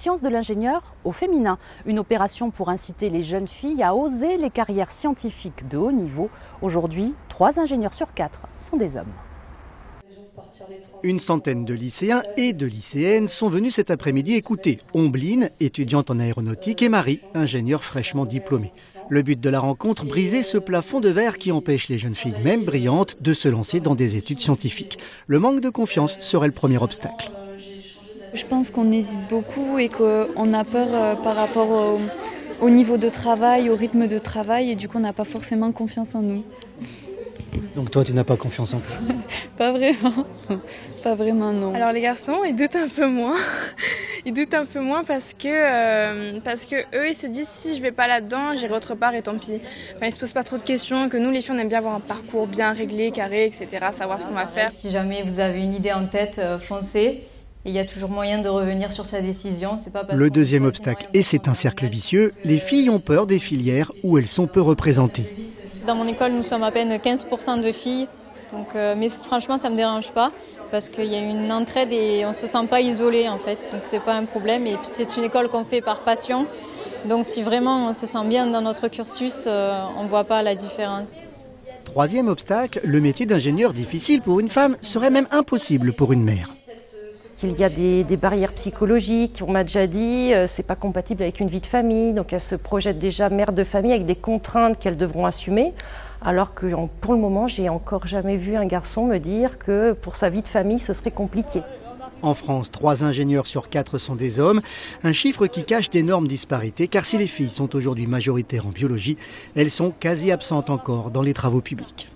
science de l'ingénieur au féminin. Une opération pour inciter les jeunes filles à oser les carrières scientifiques de haut niveau. Aujourd'hui, 3 ingénieurs sur 4 sont des hommes. Une centaine de lycéens et de lycéennes sont venus cet après-midi écouter Ombline, étudiante en aéronautique, et Marie, ingénieure fraîchement diplômée. Le but de la rencontre, briser ce plafond de verre qui empêche les jeunes filles, même brillantes, de se lancer dans des études scientifiques. Le manque de confiance serait le premier obstacle. Je pense qu'on hésite beaucoup et qu'on a peur par rapport au niveau de travail, au rythme de travail, et du coup on n'a pas forcément confiance en nous. Donc toi, tu n'as pas confiance en toi? Pas vraiment. Pas vraiment, non. Alors les garçons, ils doutent un peu moins. Ils doutent un peu moins parce que eux, ils se disent si je vais pas là-dedans, j'irai autre part et tant pis. Enfin, ils se posent pas trop de questions, que nous les filles, on aime bien avoir un parcours bien réglé, carré, etc., savoir ce qu'on va faire. Si jamais vous avez une idée en tête, foncez. Il y a toujours moyen de revenir sur sa décision. C'est pas parce Le deuxième obstacle, et c'est un cercle vicieux, les filles ont peur des filières où elles sont peu représentées. Dans mon école, nous sommes à peine 15% de filles. Donc, mais franchement, ça ne me dérange pas parce qu'il y a une entraide et on ne se sent pas isolé en fait. Donc, ce n'est pas un problème. Et puis, c'est une école qu'on fait par passion. Donc, si vraiment on se sent bien dans notre cursus, on ne voit pas la différence. Troisième obstacle, le métier d'ingénieur difficile pour une femme serait même impossible pour une mère. Il y a des barrières psychologiques, on m'a déjà dit, c'est pas compatible avec une vie de famille, donc elles se projettent déjà mère de famille avec des contraintes qu'elles devront assumer, alors que pour le moment, j'ai encore jamais vu un garçon me dire que pour sa vie de famille, ce serait compliqué. En France, 3 ingénieurs sur 4 sont des hommes, un chiffre qui cache d'énormes disparités, car si les filles sont aujourd'hui majoritaires en biologie, elles sont quasi absentes encore dans les travaux publics.